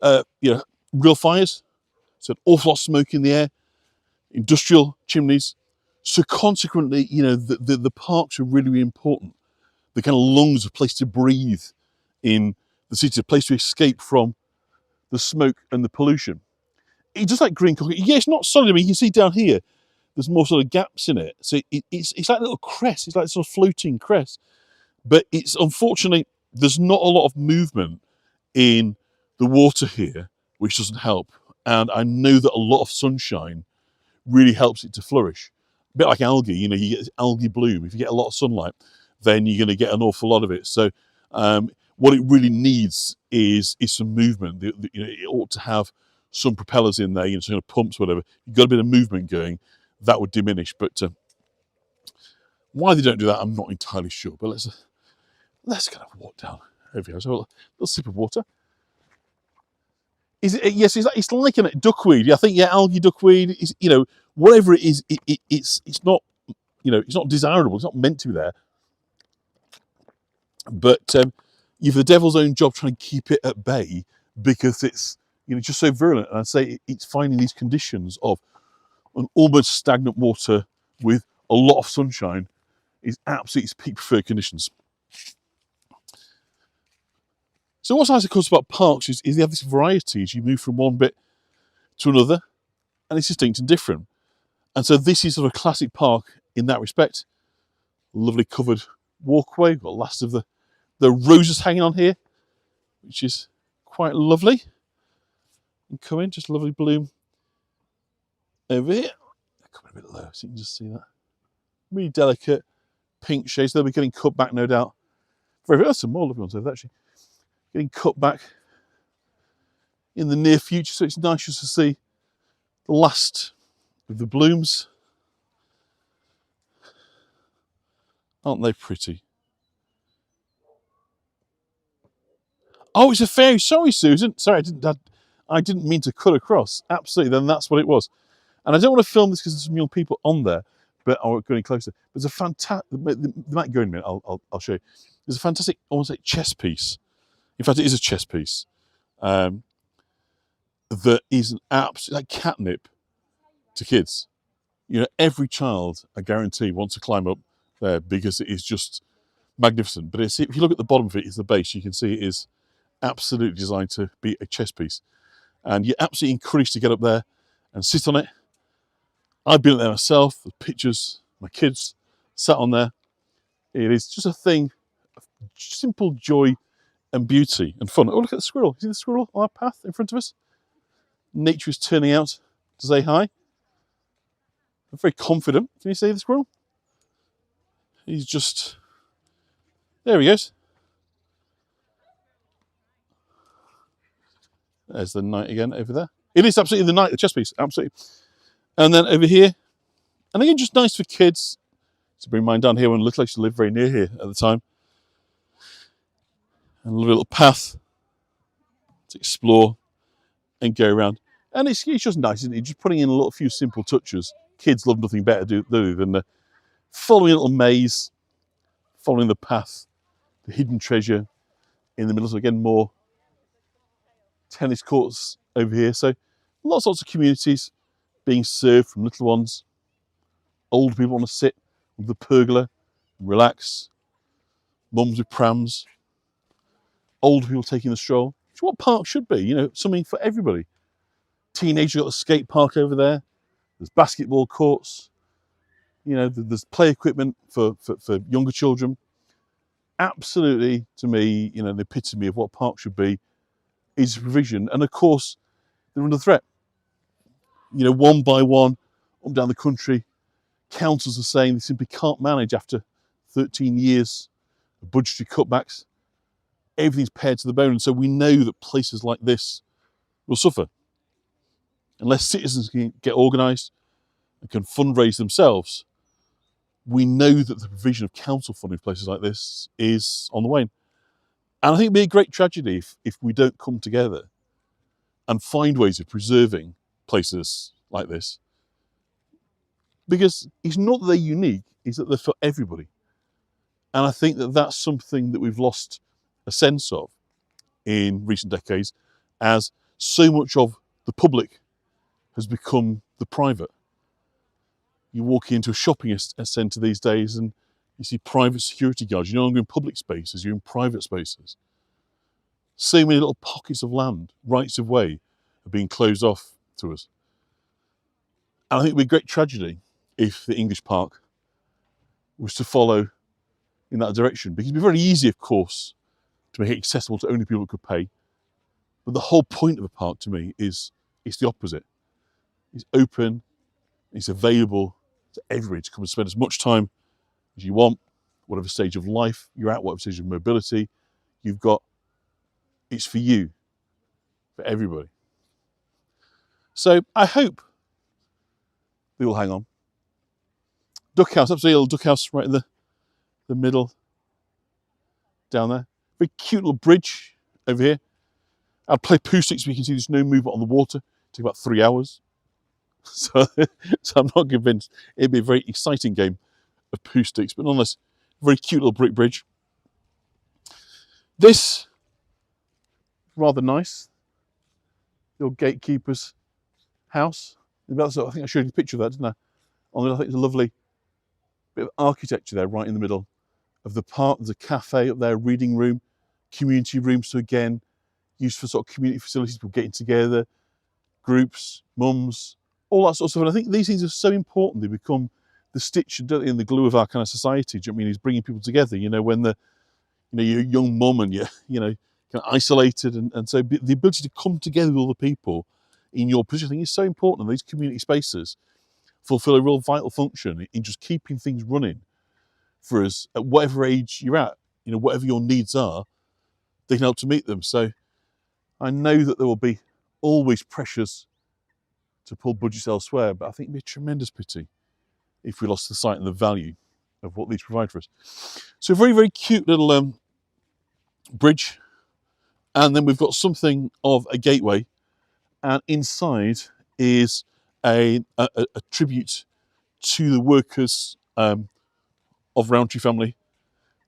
you know, real fires. So an awful lot of smoke in the air, industrial chimneys. So consequently, you know, the parks are really, really important. The kind of lungs, a place to breathe in the city, a place to escape from the smoke and the pollution. It's just like green concrete. Yeah, it's not solid. I mean, you can see down here, there's more sort of gaps in it. So it's like a little crest. It's like a sort of floating crest. But it's unfortunately, there's not a lot of movement in the water here, which doesn't help. And I know that a lot of sunshine really helps it to flourish. A bit like algae, you know, you get this algae bloom. If you get a lot of sunlight, then you're going to get an awful lot of it. So what it really needs is some movement. You know, it ought to have some propellers in there, you know, some kind of pumps, whatever. You've got a bit of movement going, that would diminish. But why they don't do that, I'm not entirely sure. But let's kind of walk down over here. So a little sip of water. Is it? Yes, it's like a duckweed. I think, yeah, algae duckweed is, you know, whatever it is, it's not, you know, it's not desirable. It's not meant to be there. But you've the devil's own job trying to keep it at bay because it's, you know, just so virulent. And I'd say it's finding these conditions of an almost stagnant water with a lot of sunshine is absolutely its peak preferred conditions. So what's nice, of course, about parks is they have this variety as you move from one bit to another, and it's distinct and different. And so this is sort of a classic park in that respect. Lovely covered walkway. We've got last of the roses hanging on here, which is quite lovely. And come in, just a lovely bloom over here. Coming a bit low, so you can just see that. Really delicate pink shades. They'll be getting cut back, no doubt. Very, some more lovely ones over there, actually. Getting cut back in the near future, so it's nice just to see the last of the blooms. Aren't they pretty? Oh, it's a fairy. Sorry, Susan. Sorry, I didn't mean to cut across. Absolutely, then that's what it was. And I don't want to film this because there's some young people on there, but I'll go any closer. There's a fantastic. They might go in a minute. I'll show you. There's a fantastic, I want to say, chess piece In fact, it is a chess piece that is an absolute like catnip to kids. You know, every child, I guarantee, wants to climb up there because it is just magnificent. But if you look at the bottom of it, is the base. You can see it is absolutely designed to be a chess piece, and you're absolutely encouraged to get up there and sit on it. I've been there myself. The pictures, my kids sat on there. It is just a thing of simple joy and beauty and fun. Oh, look at the squirrel. See the squirrel on our path in front of us? Nature is turning out to say hi. I'm very confident. Can you see the squirrel? He's just... There he goes. There's the knight again over there. It is absolutely the knight, the chess piece. Absolutely. And then over here. And again, just nice for kids to bring mine down here when little. I used to live very near here at the time. And a little path to explore and go around. And it's just nice, isn't it? Just putting in a little few simple touches. Kids love nothing better than following a little maze, following the path, the hidden treasure in the middle. So again, more tennis courts over here. So lots of communities being served from little ones. Old people want to sit with the pergola, relax. Mums with prams. Old people taking the stroll. Which is what park should be, you know, something for everybody. Teenagers got a skate park over there. There's basketball courts. You know, there's play equipment for younger children. Absolutely, to me, you know, the epitome of what park should be is provision. And of course, they're under threat. You know, one by one, up and down the country, councils are saying they simply can't manage after 13 years of budgetary cutbacks. Everything's pared to the bone. And so we know that places like this will suffer. Unless citizens can get organised and can fundraise themselves, we know that the provision of council funding for places like this is on the wane. And I think it'd be a great tragedy if we don't come together and find ways of preserving places like this. Because it's not that they're unique, it's that they're for everybody. And I think that that's something that we've lost a sense of in recent decades, as so much of the public has become the private. You walk into a shopping centre these days and you see private security guards. You're no longer in public spaces, you're in private spaces. So many little pockets of land, rights of way, are being closed off to us. And I think it would be a great tragedy if the English park was to follow in that direction. Because it'd be very easy, of course, to make it accessible to only people who could pay. But the whole point of a park, to me, is it's the opposite. It's open, it's available to everybody to come and spend as much time as you want, whatever stage of life you're at, whatever stage of mobility you've got. It's for you, for everybody. So I hope they will hang on. Duck house, absolutely, a little duck house right in the middle, down there. Very cute little bridge over here. I'll play poo sticks so you can see there's no movement on the water. It took about 3 hours. So I'm not convinced. It'd be a very exciting game of poo sticks, but nonetheless, very cute little brick bridge. This, rather nice, the old gatekeeper's house. I think I showed you a picture of that, didn't I? I think there's a lovely bit of architecture there right in the middle of the park. There's a cafe up there, a reading room, community room. So again, used for sort of community facilities, people getting together, groups, mums, all that sort of stuff. And I think these things are so important. They become the stitch and the glue of our kind of society. Do you know what I mean? Is bringing people together. You know, when you're a young mum and you're, kind of isolated, and so the ability to come together with other people in your position, I think is so important. And these community spaces fulfill a real vital function in just keeping things running for us at whatever age you're at. You know, whatever your needs are, they can help to meet them. So I know that there will be always pressures to pull budgets elsewhere, but I think it'd be a tremendous pity if we lost the sight and the value of what these provide for us. So a very, very cute little bridge. And then we've got something of a gateway. And inside is a tribute to the workers of Rowntree family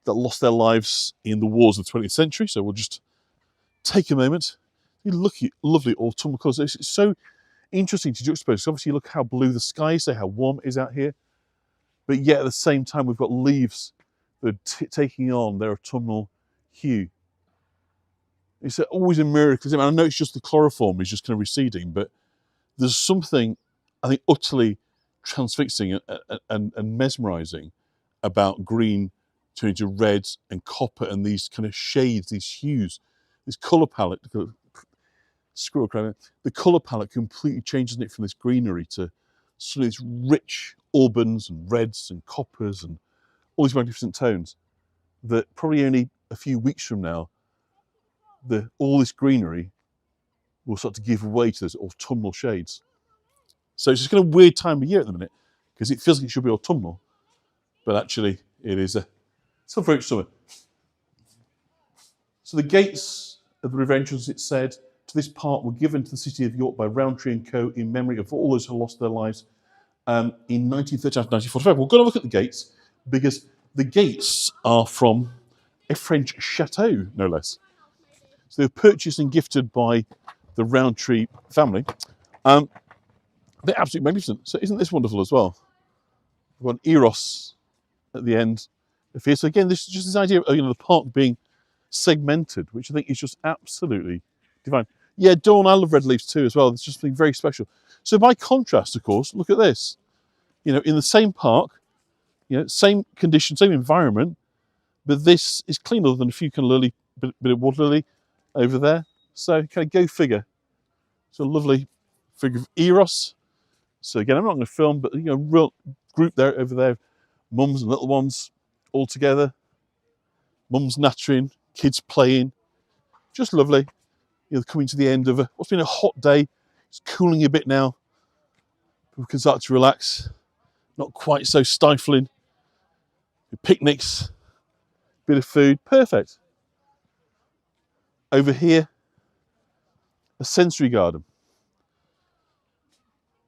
that lost their lives in the wars of the 20th century. So we'll just take a moment. You look at lovely autumnal colours. It's so interesting to juxtapose. Obviously, look how blue the sky is, so how warm it is out here. But yet at the same time, we've got leaves that are taking on their autumnal hue. It's always a miracle. I mean, I know it's just the chloroform is just kind of receding, but there's something, I think, utterly transfixing and mesmerising about green turning to red and copper and these kind of shades, these hues, this colour palette. Squirrel crowd. The colour palette completely changes, doesn't it, from this greenery to sort of these rich aubens and reds and coppers and all these magnificent tones that probably only a few weeks from now, all this greenery will start to give way to those autumnal shades. So it's just kind of weird time of year at the minute because it feels like it should be autumnal, but actually it is still very much summer. So the gates of the river entrance, it said, to this park were given to the city of York by Rowntree and Co. in memory of all those who lost their lives in 1939 to 1945. We're going to look at the gates because the gates are from a French chateau, no less. So they were purchased and gifted by the Rowntree family. They're absolutely magnificent. So isn't this wonderful as well? We've got an Eros at the end of here. So again, this is just this idea of the park being segmented, which I think is just absolutely divine. Yeah, Dawn, I love red leaves too as well. It's just something very special. So by contrast, of course, look at this. In the same park, same condition, same environment, but this is cleaner than a few kind of lily, bit of water lily over there. So kind of go figure. It's a lovely figure of Eros. So again, I'm not going to film, but real group there over there, mums and little ones all together. Mums nattering, kids playing, just lovely. Coming to the end of what's been a hot day. It's cooling a bit now. People can start to relax. Not quite so stifling. Picnics, bit of food, perfect. Over here, a sensory garden.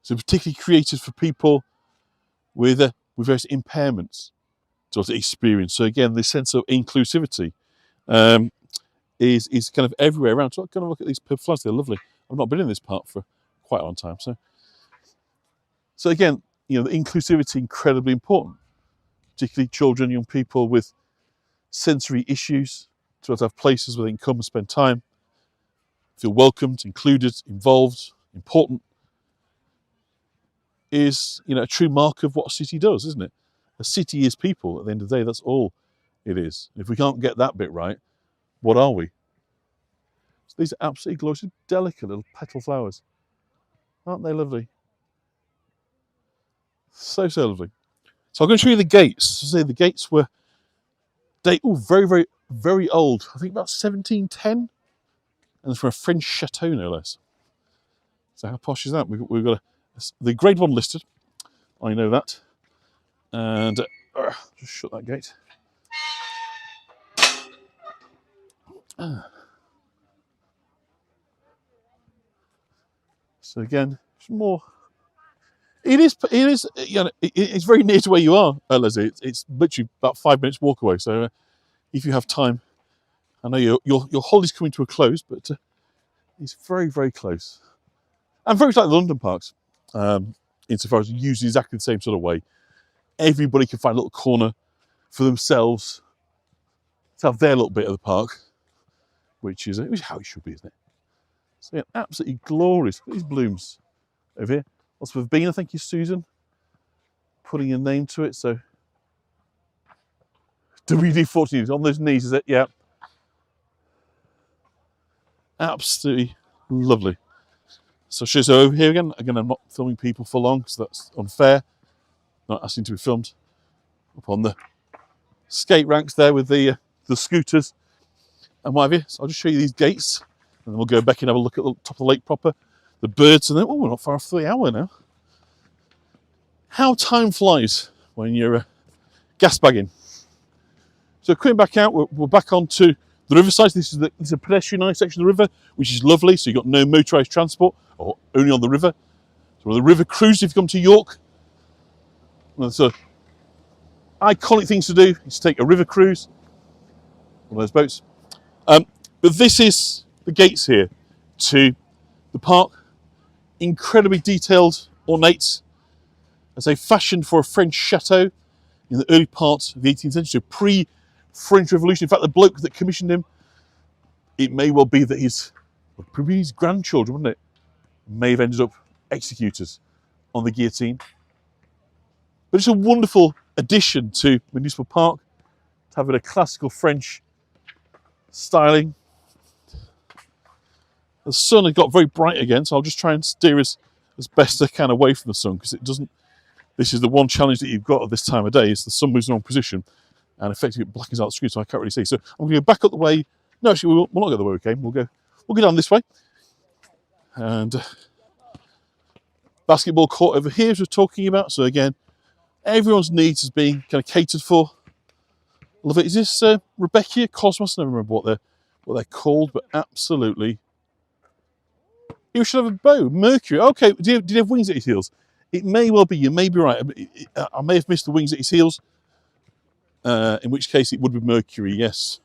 So particularly created for people with various impairments to experience. So again, this sense of inclusivity is kind of everywhere around. So I'm going to look at these purple flowers. They're lovely. I've not been in this park for quite a long time. So again, the inclusivity incredibly important, particularly children, young people with sensory issues, to have places where they can come and spend time, feel welcomed, included, involved, important, is a true mark of what a city does, isn't it? A city is people. At the end of the day, that's all it is. If we can't get that bit right, what are we? So these are absolutely glorious, delicate little petal flowers. Aren't they lovely? So lovely. So I'm going to show you the gates. So the gates were very, very, very old. I think about 1710. And it's from a French chateau, no less. So how posh is that? We've got the grade 1 listed. I know that. And just shut that gate. So again, more. It is. It's very near to where you are, Leslie. It's literally about 5 minutes walk away. So if you have time, I know your holiday's coming to a close, but it's very, very close. And very much like the London parks, insofar as used exactly the same sort of way. Everybody can find a little corner for themselves to have their little bit of the park, which is how it should be, isn't it? So yeah, absolutely glorious. Look at these blooms over here. Lots of verbena, thank you, Susan, putting a name to it. So WD-40 on those knees, is it? Yeah. Absolutely lovely. So over here again. Again, I'm not filming people for long, so that's unfair. Not asking to be filmed. Up on the skate ranks there with the scooters and what have you. So I'll just show you these gates, and then we'll go back and have a look at the top of the lake proper. The birds, and then we're not far off the hour now. How time flies when you're gas bagging. So coming back out, we're back onto the riverside. This is a pedestrianised section of the river, which is lovely. So you've got no motorised transport, or only on the river. So the river cruise, if you come to York, so iconic things to do is take a river cruise, one of those boats. But this is the gates here to the park. Incredibly detailed, ornate, as they fashioned for a French chateau in the early part of the 18th century, so pre-French Revolution. In fact, the bloke that commissioned him, it may well be that probably his grandchildren, wouldn't it, may have ended up executors on the guillotine. But it's a wonderful addition to Municipal Park, to have a classical French styling. The sun had got very bright again, so I'll just try and steer as best I can away from the sun, because it doesn't. This is the one challenge that you've got at this time of day, is the sun moves in the wrong position and effectively it blackens out the screen, so I can't really see. So I'm going to go back up the way. No, actually, we'll not go the way we came. We'll go down this way. And basketball court over here, as we're talking about. So again, everyone's needs is being kind of catered for. Love it. Is this Rebecca, Cosmos? I never remember what they're called, but absolutely. You should have a bow. Mercury. Okay, did he have wings at his heels? It may well be. You may be right. I may have missed the wings at his heels. In which case, it would be Mercury. Yes.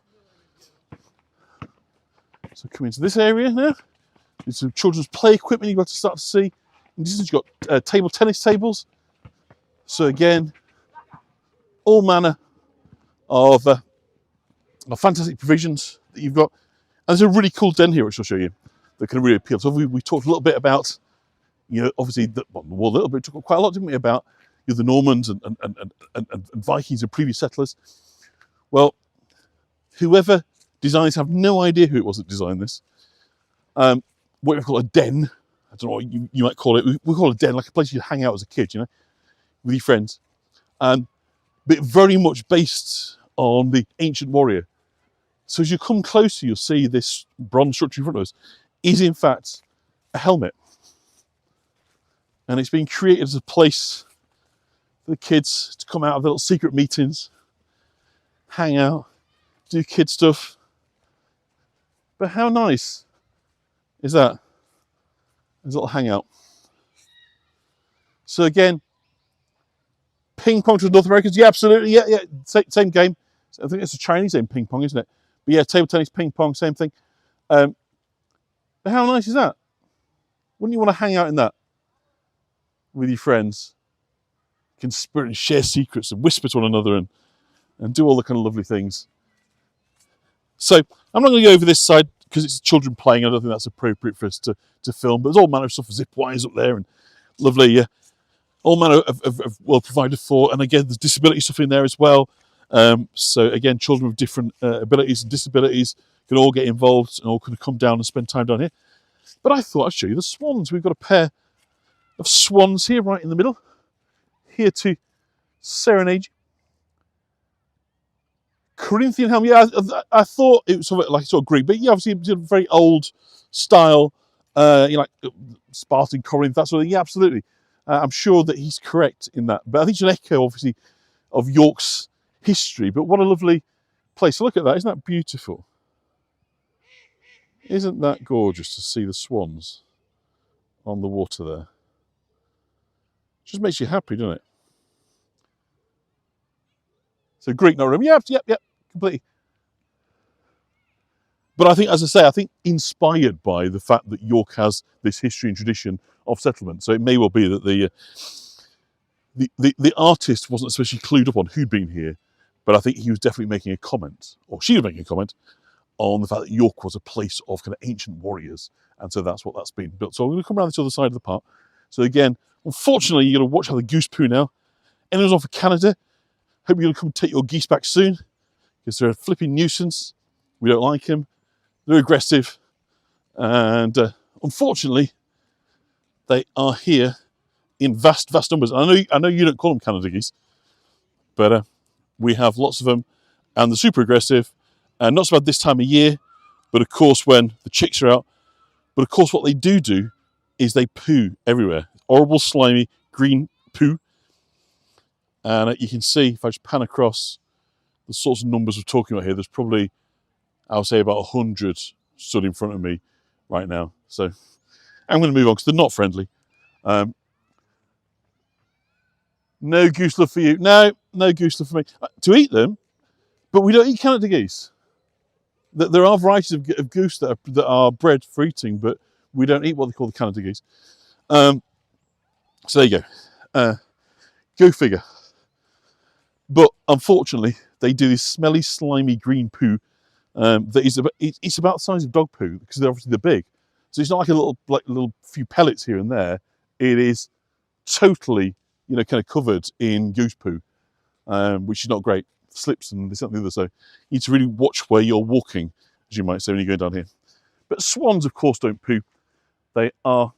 So come into this area now. There's some children's play equipment you've got to start to see. In addition, you've got table tennis tables. So again, all manner of fantastic provisions that you've got. And there's a really cool den here, which I'll show you, that can really appeal. So we talked a little bit about, obviously, a little bit, talked quite a lot, didn't we, about the Normans and Vikings and previous settlers. Well, whoever designed this, I have no idea who it was that designed this. What we call a den, I don't know what you might call it. We call it a den, like a place you hang out as a kid, with your friends. But very much based on the ancient warrior. So as you come closer, you'll see this bronze structure in front of us is in fact a helmet. And it's been created as a place for the kids to come out of little secret meetings, hang out, do kid stuff. But how nice is that? As a little hangout. So again, ping pong to North Americans. Yeah, absolutely. Yeah. Same game. I think it's a Chinese name, ping pong, isn't it? But yeah, table tennis, ping pong, same thing. But how nice is that? Wouldn't you want to hang out in that with your friends? Conspire and share secrets and whisper to one another and do all the kind of lovely things. So I'm not going to go over this side because it's children playing. I don't think that's appropriate for us to film. But there's all manner of stuff, zip wires up there and lovely, all manner of well provided for. And again, there's disability stuff in there as well. So again, children with different abilities and disabilities can all get involved and all can come down and spend time down here. But I thought I'd show you the swans. We've got a pair of swans here right in the middle, here to serenade you. Corinthian helm, yeah, I thought it was sort of Greek, but yeah, obviously it's a very old style, like Spartan, Corinth, that sort of thing. Yeah, absolutely. I'm sure that he's correct in that. But I think it's an echo, obviously, of York's history. But what a lovely place. So look at that. Isn't that beautiful? Isn't that gorgeous to see the swans on the water there? Just makes you happy, doesn't it? So Greek, not Roman. Yep, completely. But I think, as I say, I think inspired by the fact that York has this history and tradition of settlement. So it may well be that the artist wasn't especially clued up on who'd been here, but I think he was definitely making a comment, or she was making a comment, on the fact that York was a place of kind of ancient warriors. And so that's what's been built. So I'm going to come around this other side of the park. So again, unfortunately, you're going to watch how the goose poo now. Anyone's on for Canada, hope you're going to come take your geese back soon, because they're a flipping nuisance. We don't like them. They're aggressive. And unfortunately, they are here in vast numbers. I know you don't call them Canada geese, but we have lots of them, and they're super aggressive. And not so bad this time of year, but of course when the chicks are out. But of course what they do is they poo everywhere. Horrible, slimy, green poo. And you can see, if I just pan across the sorts of numbers we're talking about here, there's probably, I'll say, about 100 stood in front of me right now. So I'm going to move on because they're not friendly. No goose love for you. No goose love for me. To eat them, but we don't eat Canada geese. There are varieties of goose that are bred for eating, but we don't eat what they call the Canada geese. So there you go. Go figure. But unfortunately, they do this smelly, slimy green poo that is it's about the size of dog poo, because they're big. So it's not like a little few pellets here and there. It is totally, kind of covered in goose poo, which is not great. Slips and this and the other. So you need to really watch where you're walking, as you might say when you go down here. But swans, of course, don't poo. They are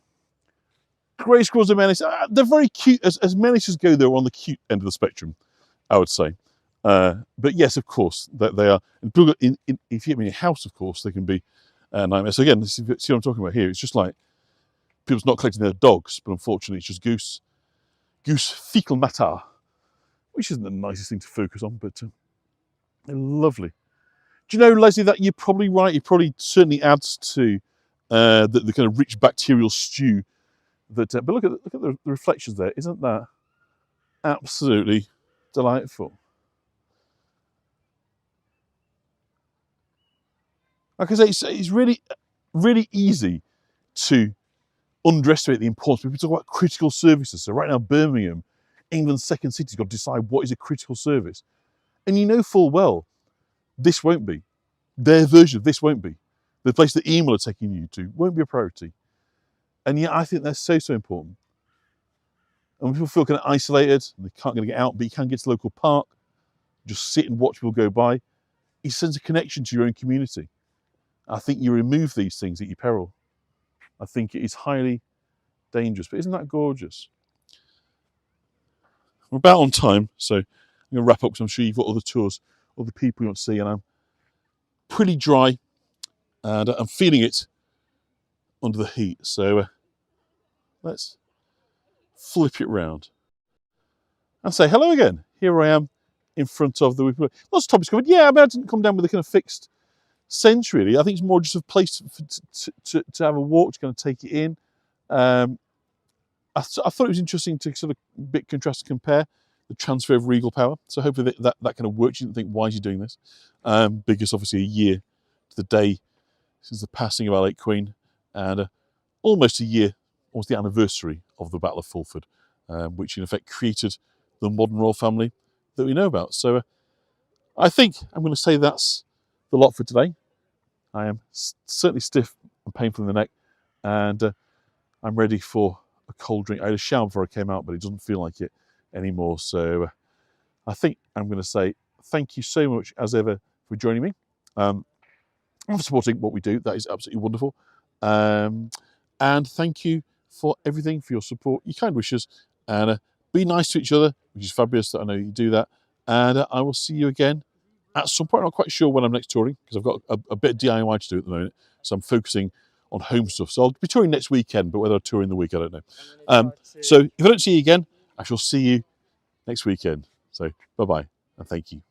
grey squirrels and menace. They're very cute. As menaces go, they're on the cute end of the spectrum, I would say. But yes, of course, they are. If you get them in your house, of course, they can be nightmares. So again, see what I'm talking about here. It's just like people's not collecting their dogs, but unfortunately, it's just goose fecal matter, which isn't the nicest thing to focus on, but they're lovely. Do you know, Leslie, that you're probably right? It probably certainly adds to the kind of rich bacterial stew. But look at the reflections there. Isn't that absolutely delightful? Like I say, it's really, really easy to underestimate the importance. People talk about critical services. So right now, Birmingham, England's second city, has got to decide what is a critical service. And you know full well, this won't be. Their version of this won't be. The place that Email are taking you to won't be a priority. And yet I think that's so important. And when people feel kind of isolated, and they can't get out, but you can get to the local park, just sit and watch people go by, it sends a connection to your own community. I think you remove these things at your peril. I think it is highly dangerous, but isn't that gorgeous? We're about on time, so I'm going to wrap up because I'm sure you've got other tours, other people you want to see, and I'm pretty dry and I'm feeling it under the heat. So let's flip it round and say hello again. Here I am in front of the... Lots of topics covered. Yeah, I didn't come down with a kind of fixed sense, really. I think it's more just a place to have a walk, to kind of take it in. I thought it was interesting to sort of bit contrast and compare the transfer of regal power. So hopefully that kind of works. You didn't think, why is he doing this? Because obviously a year to the day since the passing of our late Queen, and almost a year, almost the anniversary of the Battle of Fulford, which in effect created the modern royal family that we know about. So I think I'm going to say that's the lot for today. I am certainly stiff and painful in the neck, and I'm ready for a cold drink. I had a shower before I came out, but it doesn't feel like it anymore. So I think I'm going to say thank you so much, as ever, for joining me and for supporting what we do. That is absolutely wonderful. And thank you for everything, for your support, your kind wishes, and be nice to each other, which is fabulous that I know you do that. And I will see you again at some point. I'm not quite sure when I'm next touring, because I've got a bit of DIY to do at the moment. So I'm focusing on home stuff. So I'll be touring next weekend, but whether I'll tour in the week, I don't know. So if I don't see you again, I shall see you next weekend. So bye-bye and thank you.